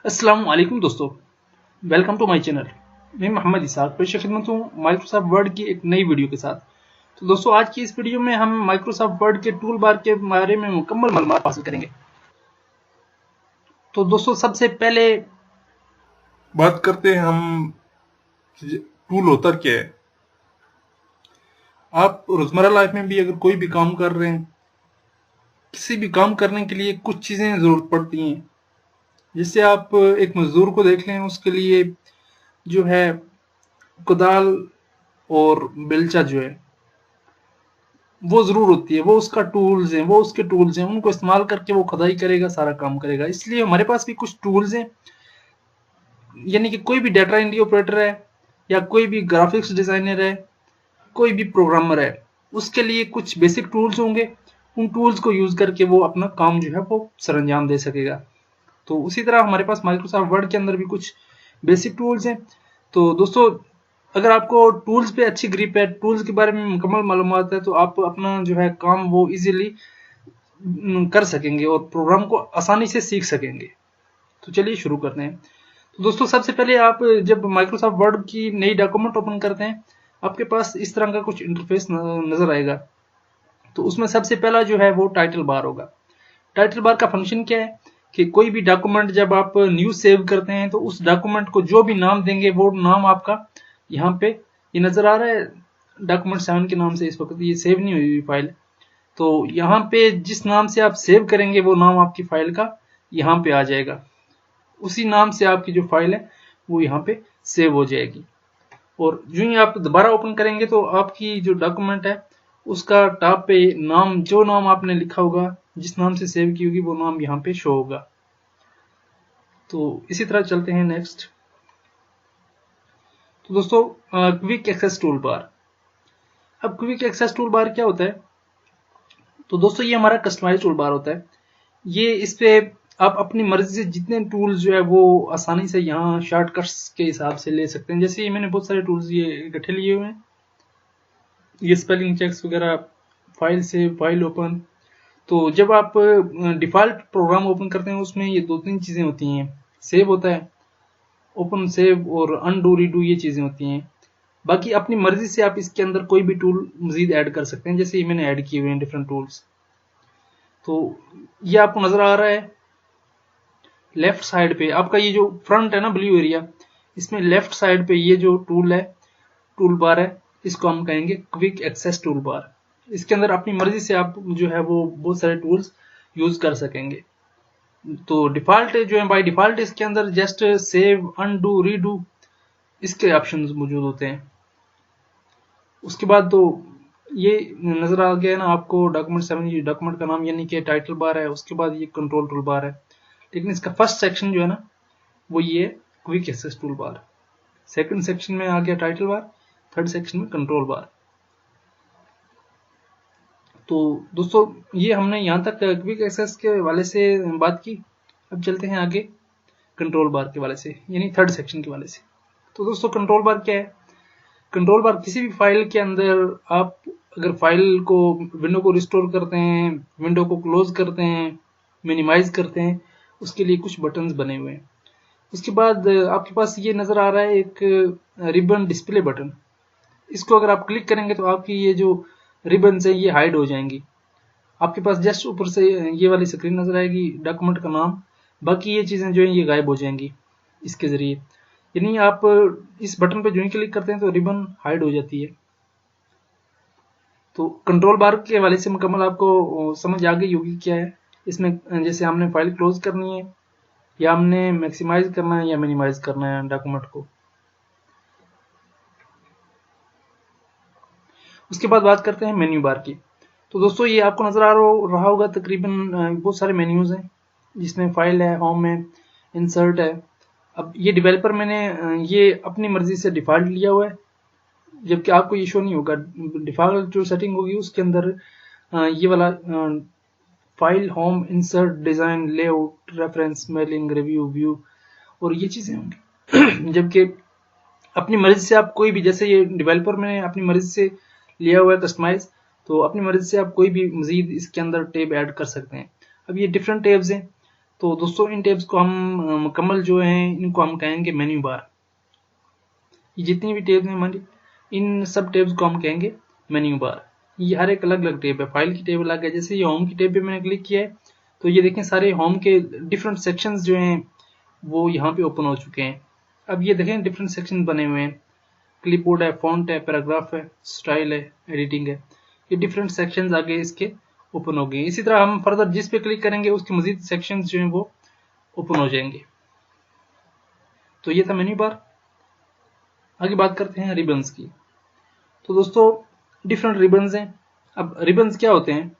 अस्सलाम वालेकुम दोस्तों, वेलकम टू माय चैनल। मैं मोहम्मद इसाक पेश खिदमत हूँ माइक्रोसॉफ्ट वर्ड की एक नई वीडियो के साथ। तो दोस्तों, आज की इस वीडियो में हम माइक्रोसॉफ्ट वर्ड के टूल बार के बारे में मुकम्मल मालूमात हासिल करेंगे। तो दोस्तों, सबसे पहले बात करते हैं हम टूल होता क्या है। आप रोजमर्रा लाइफ में भी अगर कोई भी काम कर रहे हैं, किसी भी काम करने के लिए कुछ चीजें जरूरत पड़ती हैं। जैसे आप एक मजदूर को देख लें, उसके लिए जो है कुदाल और बेलचा जो है वो जरूर होती है। वो उसका टूल्स हैं, वो उसके टूल्स हैं, उनको इस्तेमाल करके वो खुदाई करेगा, सारा काम करेगा। इसलिए हमारे पास भी कुछ टूल्स हैं, यानी कि कोई भी डाटा एंट्री ऑपरेटर है या कोई भी ग्राफिक्स डिजाइनर है, कोई भी प्रोग्रामर है, उसके लिए कुछ बेसिक टूल्स होंगे। उन टूल्स को यूज करके वो अपना काम जो है वो सरंजाम दे सकेगा। तो उसी तरह हमारे पास माइक्रोसॉफ्ट वर्ड के अंदर भी कुछ बेसिक टूल्स हैं। तो दोस्तों, अगर आपको टूल्स पे अच्छी ग्रिप है, टूल्स के बारे में मुकम्मल मालूमात है, तो आप अपना जो है काम वो इजीली कर सकेंगे और प्रोग्राम को आसानी से सीख सकेंगे। तो चलिए शुरू करते हैं। तो दोस्तों, सबसे पहले आप जब माइक्रोसॉफ्ट वर्ड की नई डॉक्यूमेंट ओपन करते हैं, आपके पास इस तरह का कुछ इंटरफेस नजर आएगा। तो उसमें सबसे पहला जो है वो टाइटल बार होगा। टाइटल बार का फंक्शन क्या है कि कोई भी डॉक्यूमेंट जब आप न्यू सेव करते हैं, तो उस डॉक्यूमेंट को जो भी नाम देंगे वो नाम आपका यहाँ पे ये नजर आ रहा है। डॉक्यूमेंट 7 के नाम से इस वक्त ये सेव नहीं हुई फाइल। तो यहाँ पे जिस नाम से आप सेव करेंगे वो नाम आपकी फाइल का यहाँ पे आ जाएगा। उसी नाम से आपकी जो फाइल है वो यहाँ पे सेव हो जाएगी। और जो ही आप दोबारा ओपन करेंगे तो आपकी जो डॉक्यूमेंट है उसका टॉप पे नाम, जो नाम आपने लिखा होगा, जिस नाम से सेव की होगी, वो नाम यहाँ पे शो होगा। तो इसी तरह चलते हैं नेक्स्ट। तो दोस्तों, क्विक एक्सेस टूल बार। अब क्विक एक्सेस टूल बार क्या होता है? तो दोस्तों, ये हमारा कस्टमाइज टूल बार होता है। ये इस पे आप अपनी मर्जी से जितने टूल्स जो है वो आसानी से यहाँ शॉर्टकट्स के हिसाब से ले सकते हैं। जैसे ये मैंने बहुत सारे टूल्स ये इकट्ठे लिए हुए हैं। ये स्पेलिंग चेक्स वगैरह, फाइल सेव, फाइल ओपन। तो जब आप डिफॉल्ट प्रोग्राम ओपन करते हैं उसमें ये 2-3 चीजें होती हैं। सेव होता है, ओपन सेव और अनडू रीडू, ये चीजें होती हैं। बाकी अपनी मर्जी से आप इसके अंदर कोई भी टूल मजीद ऐड कर सकते हैं। जैसे ये मैंने ऐड किए हुए हैं डिफरेंट टूल्स। तो ये आपको नजर आ रहा है लेफ्ट साइड पे आपका ये जो फ्रंट है ना, ब्लू एरिया, इसमें लेफ्ट साइड पे ये जो टूल है, टूल बार है, इसको हम कहेंगे क्विक एक्सेस टूल बार। इसके अंदर अपनी मर्जी से आप जो है वो बहुत सारे टूल्स यूज कर सकेंगे। तो डिफॉल्ट जो है, बाय डिफॉल्ट इसके अंदर जस्ट सेव, अनडू, रीडू, इसके ऑप्शंस मौजूद होते हैं। उसके बाद तो ये नजर आ गया ना आपको डॉक्यूमेंट 7, ये डॉक्यूमेंट का नाम यानी कि टाइटल बार है। उसके बाद ये कंट्रोल टूल बार है। लेकिन इसका फर्स्ट सेक्शन जो है ना वो ये quick access tool bar. Second section में आ गया टाइटल बार, थर्ड सेक्शन में कंट्रोल बार। तो दोस्तों, ये हमने यहाँ तक क्विक एक्सेस के वाले से बात की। अब चलते हैं आगे कंट्रोल बार के वाले से, यानी थर्ड सेक्शन के वाले से। तो दोस्तों, कंट्रोल बार क्या है? कंट्रोल बार किसी भी फाइल के अंदर आप अगर फाइल को, विंडो को रिस्टोर करते हैं, विंडो को क्लोज करते हैं, मिनिमाइज करते हैं, उसके लिए कुछ बटन्स बने हुए हैं। उसके बाद आपके पास ये नजर आ रहा है एक रिबन डिस्प्ले बटन। इसको अगर आप क्लिक करेंगे तो आपकी ये जो रिबन है ये हाइड हो जाएंगी। आपके पास जस्ट ऊपर से ये वाली स्क्रीन नजर आएगी, डॉक्यूमेंट का नाम, बाकी ये चीजें जो है ये गायब हो जाएंगी इसके जरिए। यानी आप इस बटन पे जो ही क्लिक करते हैं तो रिबन हाइड हो जाती है। तो कंट्रोल बार के वाले से मुकम्मल आपको समझ आ गई होगी क्या है इसमें। जैसे हमने फाइल क्लोज करनी है, या हमने मैक्सिमाइज करना है या मिनिमाइज करना है डॉक्यूमेंट को। उसके बाद बात करते हैं मेन्यू बार की। तो दोस्तों, ये आपको नजर आ रहा होगा तकरीबन बहुत सारे मेन्यूज हैं, जिसमें फाइल है, होम है, इंसर्ट है। अब ये डेवलपर मैंने ये अपनी मर्जी से डिफॉल्ट लिया हुआ है, जबकि आपको ये शो नहीं होगा। डिफॉल्ट जो सेटिंग होगी उसके अंदर ये वाला file, home, insert, design, layout, reference, mailing, review, view और ये चीजें होंगी। जबकि अपनी मर्जी से आप कोई भी, जैसे ये डेवलपर मैंने अपनी मर्जी से लिया हुआ है कस्टमाइज, तो अपनी मर्जी से आप कोई भी मजीद इसके अंदर टेब ऐड कर सकते हैं। अब ये डिफरेंट टेब्स हैं। तो दोस्तों इन टैब्स को हम मुकम्मल जो हैं इनको हम कहेंगे मेन्यू बार। ये जितनी भी टैब्स हैं हमारी, इन सब टैब्स को हम कहेंगे मेन्यू बार। ये हर एक अलग अलग टैब है। फाइल की टैब अलग है। जैसे ये होम की टैब पे मैंने क्लिक किया है तो ये देखें सारे होम के डिफरेंट सेक्शंस जो हैं वो यहाँ पे ओपन हो चुके हैं। अब ये देखें डिफरेंट सेक्शन बने हुए हैं। क्लिपबोर्ड है, फॉन्ट है, पैराग्राफ है, स्टाइल है, एडिटिंग है। ये डिफरेंट सेक्शंस आगे इसके ओपन हो गए। इसी तरह हम फर्दर जिस पे क्लिक करेंगे उसके मजीद सेक्शंस जो हैं वो ओपन हो जाएंगे। तो ये था मेन्यू बार। आगे बात करते हैं रिबन्स की। तो दोस्तों डिफरेंट रिबन्स हैं। अब रिबन्स क्या होते हैं?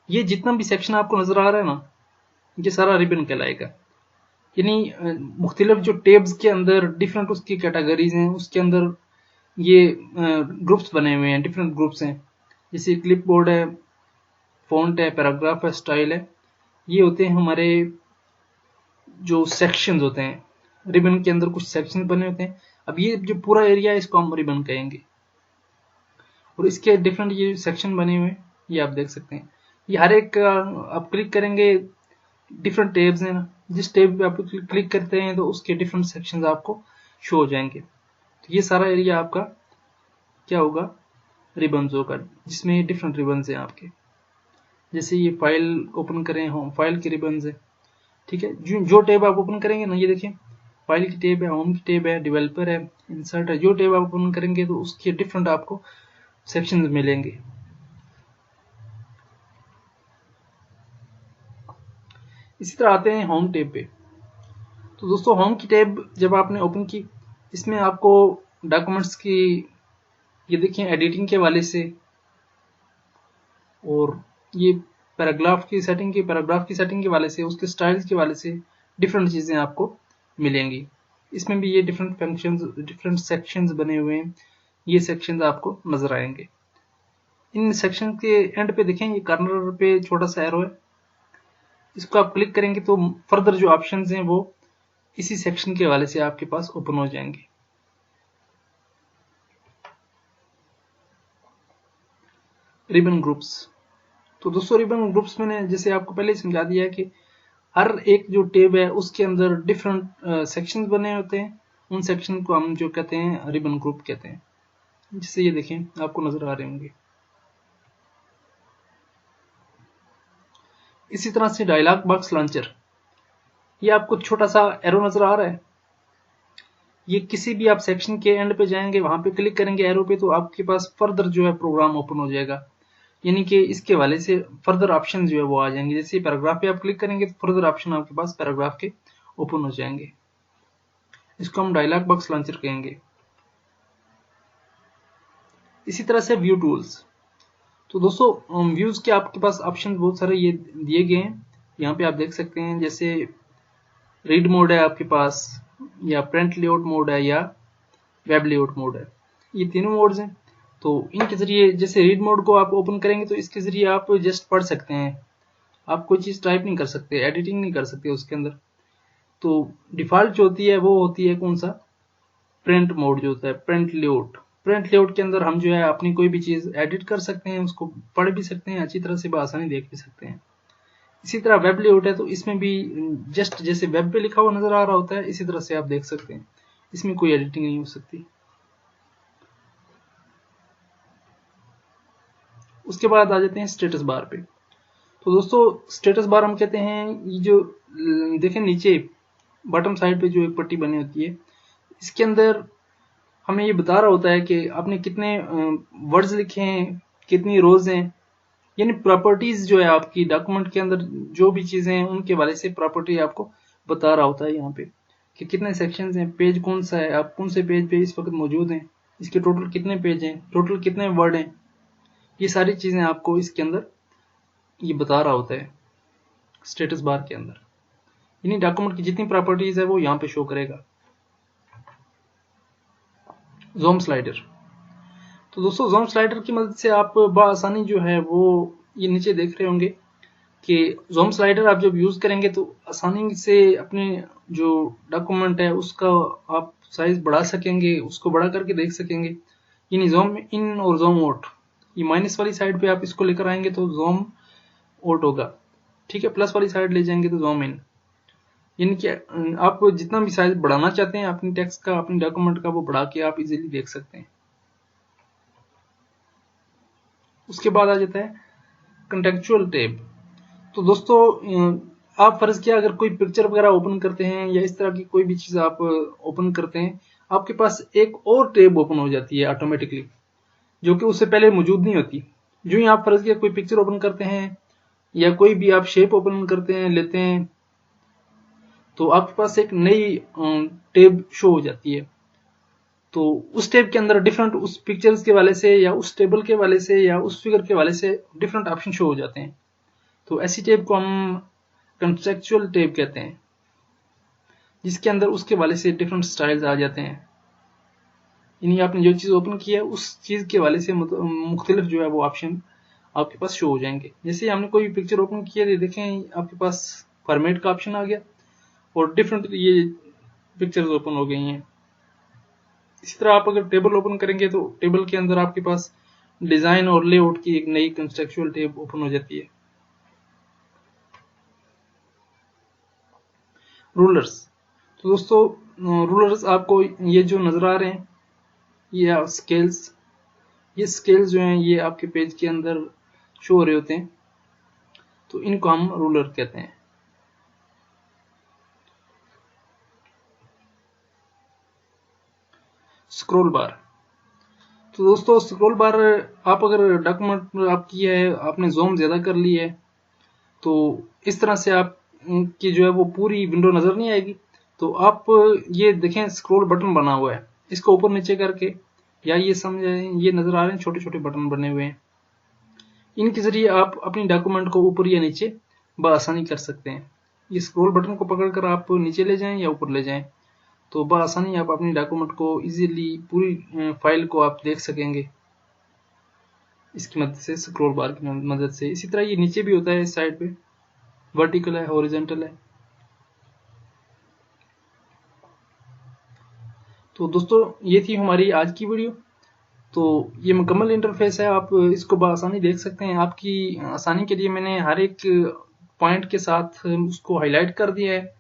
ये जितना भी सेक्शन आपको नजर आ रहा है ना, ये सारा रिबन कहलाएगा। यानी मुख्तलिफ जो टेब्स के अंदर डिफरेंट उसकी कैटेगरीज हैं, उसके अंदर ये ग्रुप्स बने हुए हैं, डिफरेंट ग्रुप्स हैं। जैसे क्लिपबोर्ड है, फॉन्ट है, पैराग्राफ है, स्टाइल है। ये होते हैं हमारे जो सेक्शंस होते हैं। रिबन के अंदर कुछ सेक्शन बने होते हैं। अब ये जो पूरा एरिया है इसको हम रिबन कहेंगे। और इसके डिफरेंट ये सेक्शन बने हुए हैं, ये आप देख सकते हैं। ये हर एक आप क्लिक करेंगे, डिफरेंट टैब्स हैं ना, जिस टैब पे आप क्लिक करते हैं तो उसके डिफरेंट सेक्शंस आपको शो हो जाएंगे। तो ये सारा एरिया आपका क्या होगा? रिबन्स होगा, जिसमें डिफरेंट रिबन्स हैं आपके। जैसे ये फाइल ओपन करें, होम फाइल के रिबन्स है, ठीक है। जो टैब आप ओपन करेंगे ना, ये देखिए फाइल की टैब है, होम की टैब है, डेवलपर है, इंसर्ट है। जो टैब आप ओपन करेंगे तो उसके डिफरेंट आपको सेक्शंस मिलेंगे। इसी तरह आते हैं होम टैब पे। तो दोस्तों होम की टैब जब आपने ओपन की, इसमें आपको डॉक्यूमेंट्स की ये देखिए एडिटिंग के हवाले से, और ये पैराग्राफ की सेटिंग के हवाले से, उसके स्टाइल्स के हवाले से डिफरेंट चीजें आपको मिलेंगी। इसमें भी ये डिफरेंट फंक्शंस, डिफरेंट सेक्शंस बने हुए हैं। ये सेक्शंस आपको नजर आएंगे। इन सेक्शन के एंड पे देखें, ये कॉर्नर पे छोटा सा एरो है, इसको आप क्लिक करेंगे तो फर्दर जो ऑप्शंस हैं वो इसी सेक्शन के हवाले से आपके पास ओपन हो जाएंगे। Ribbon groups. तो दोस्तों रिबन ग्रुप्स मैंने जैसे आपको पहले ही समझा दिया है कि हर एक जो टेब है उसके अंदर डिफरेंट सेक्शंस बने होते हैं। उन सेक्शन को हम जो कहते हैं रिबन ग्रुप कहते हैं। जिससे ये देखें आपको नजर आ रहे होंगे। इसी तरह से डायलॉग बॉक्स लॉन्चर, ये आपको छोटा सा एरो नजर आ रहा है। ये किसी भी आप सेक्शन के एंड पे जाएंगे, वहां पे क्लिक करेंगे एरो पे, तो आपके पास फर्दर जो है प्रोग्राम ओपन हो जाएगा। यानी कि इसके वाले से फर्दर ऑप्शन जो है वो आ जाएंगे। जैसे पैराग्राफ पे आप क्लिक करेंगे तो फर्दर ऑप्शन आपके पास पैराग्राफ के ओपन हो जाएंगे। इसको हम डायलॉग बॉक्स लॉन्चर कहेंगे। इसी तरह से व्यू टूल्स। तो दोस्तों व्यूज के आपके पास ऑप्शन बहुत सारे ये दिए गए हैं। यहाँ पे आप देख सकते हैं, जैसे रीड मोड है आपके पास, या प्रिंट लेआउट मोड है, या वेब लेआउट मोड है। ये तीनों मोड्स हैं। तो इनके जरिए, जैसे रीड मोड को आप ओपन करेंगे तो इसके जरिए आप जस्ट पढ़ सकते हैं, आप कोई चीज टाइप नहीं कर सकते, एडिटिंग नहीं कर सकते उसके अंदर। तो डिफॉल्ट जो होती है वो होती है कौन सा? प्रिंट मोड जो होता है, प्रिंट लेआउट। प्रिंट लेआउट के अंदर हम जो है अपनी कोई भी चीज एडिट कर सकते हैं, उसको पढ़ भी सकते हैं अच्छी तरह से, बआसानी देख भी सकते हैं। इसी तरह वेब लेआउट है, तो इसमें भी जस्ट जैसे वेब पे लिखा हुआ नजर आ रहा होता है, इसी तरह से आप देख सकते हैं। इसमें कोई एडिटिंग नहीं हो सकती। उसके बाद आ जाते हैं स्टेटस बार पे। तो दोस्तों स्टेटस बार हम कहते हैं, ये जो देखें नीचे बॉटम साइड पे जो एक पट्टी बनी होती है, इसके अंदर हमें ये बता रहा होता है कि आपने कितने वर्ड्स लिखे हैं, कितनी रोज हैं। यानी प्रॉपर्टीज जो है आपकी डॉक्यूमेंट के अंदर जो भी चीजें हैं उनके वाले से प्रॉपर्टी आपको बता रहा होता है यहाँ पे, कि कितने सेक्शंस हैं, पेज कौन सा है, आप कौन से पेज पे इस वक्त मौजूद हैं, इसके टोटल कितने पेज हैं, टोटल कितने वर्ड हैं। ये सारी चीजें आपको इसके अंदर ये बता रहा होता है स्टेटस बार के अंदर। यानी डॉक्यूमेंट की जितनी प्रॉपर्टीज है वो यहाँ पे शो करेगा। Zoom slider. तो दोस्तों ज़ूम स्लाइडर की मदद से आप बआसानी जो है वो ये नीचे देख रहे होंगे कि ज़ूम स्लाइडर आप जब यूज करेंगे तो आसानी से अपने जो डॉक्यूमेंट है उसका आप साइज बढ़ा सकेंगे, उसको बड़ा करके देख सकेंगे। यानी ज़ूम इन और ज़ूम आउट, ये माइनस वाली साइड पे आप इसको लेकर आएंगे तो ज़ूम आउट होगा, ठीक है, प्लस वाली साइड ले जाएंगे तो ज़ूम इन, यानी कि आप जितना भी साइज बढ़ाना चाहते हैं अपनी टेक्स्ट का, अपने डॉक्यूमेंट का, वो बढ़ा के आप इजीली देख सकते हैं। उसके बाद आ जाता है कंटेक्चुअल टैब। तो दोस्तों आप फर्ज किया अगर कोई पिक्चर वगैरह ओपन करते हैं या इस तरह की कोई भी चीज आप ओपन करते हैं, आपके पास एक और टैब ओपन हो जाती है ऑटोमेटिकली, जो कि उससे पहले मौजूद नहीं होती। जो ही आप फर्ज किया कोई पिक्चर ओपन करते हैं या कोई भी आप शेप ओपन करते हैं, लेते हैं, तो आपके पास एक नई टैब शो हो जाती है। तो उस टैब के अंदर डिफरेंट उस पिक्चर्स के वाले से या उस टेबल के वाले से या उस फिगर के वाले से डिफरेंट ऑप्शन शो हो जाते हैं। तो ऐसी टैब को हम कंटेक्चुअल टैब कहते हैं, जिसके अंदर उसके वाले से डिफरेंट स्टाइल्स आ जाते हैं। यानी आपने जो चीज ओपन की है उस चीज के वाले से मुख्तलिफ जो है वो ऑप्शन आपके पास शो हो जाएंगे। जैसे हमने कोई पिक्चर ओपन किया, देखें आपके पास फॉर्मेट का ऑप्शन आ गया और डिफरेंट ये पिक्चर्स ओपन हो गई हैं। इसी तरह आप अगर टेबल ओपन करेंगे तो टेबल के अंदर आपके पास डिजाइन और लेआउट की एक नई कंटेक्चुअल टैब ओपन हो जाती है। रूलर्स। तो दोस्तों रूलर्स आपको ये जो नजर आ रहे हैं, ये स्केल्स, ये स्केल्स जो हैं ये आपके पेज के अंदर शो हो रहे होते हैं, तो इनको हम रूलर कहते हैं। स्क्रॉल बार। तो दोस्तों स्क्रॉल बार, आप अगर डॉक्यूमेंट आपकी है, आपने जूम ज्यादा कर ली है, तो इस तरह से आप की जो है वो पूरी विंडो नजर नहीं आएगी। तो आप ये देखें स्क्रॉल बटन बना हुआ है, इसको ऊपर नीचे करके, या ये समझे ये नजर आ रहे हैं छोटे छोटे बटन बने हुए हैं, इनके जरिए आप अपनी डॉक्यूमेंट को ऊपर या नीचे बआसानी कर सकते हैं। ये स्क्रॉल बटन को पकड़कर आप नीचे ले जाएं या ऊपर ले जाएं, तो बआसानी आप अपनी डॉक्यूमेंट को इजीली पूरी फाइल को आप देख सकेंगे इसकी मदद से, स्क्रॉल बार की मदद से। इसी तरह ये नीचे भी होता है, इस साइड पे वर्टिकल है, हॉरिजॉन्टल है। तो दोस्तों ये थी हमारी आज की वीडियो। तो ये मुकम्मल इंटरफेस है, आप इसको बआसानी देख सकते हैं। आपकी आसानी के लिए मैंने हर एक पॉइंट के साथ उसको हाईलाइट कर दिया है।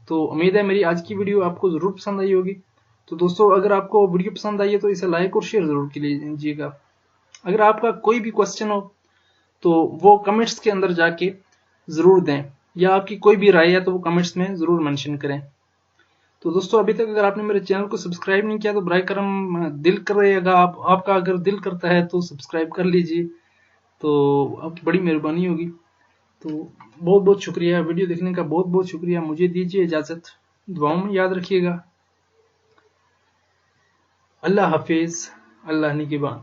तो उम्मीद है मेरी आज की वीडियो आपको जरूर पसंद आई होगी। तो दोस्तों अगर आपको वीडियो पसंद आई है तो इसे लाइक और शेयर जरूर कीजिएगा। अगर आपका कोई भी क्वेश्चन हो तो वो कमेंट्स के अंदर जाके जरूर दें, या आपकी कोई भी राय है तो वो कमेंट्स में जरूर मेंशन करें। तो दोस्तों अभी तक अगर आपने मेरे चैनल को सब्सक्राइब नहीं किया तो बराए करम दिल कर रहेगा, आपका अगर दिल करता है तो सब्सक्राइब कर लीजिए, तो आपकी बड़ी मेहरबानी होगी। तो बहुत बहुत शुक्रिया, वीडियो देखने का बहुत बहुत शुक्रिया। मुझे दीजिए इजाजत, दुआओं में याद रखिएगा। अल्लाह हाफिज, अल्लाह निगहबान।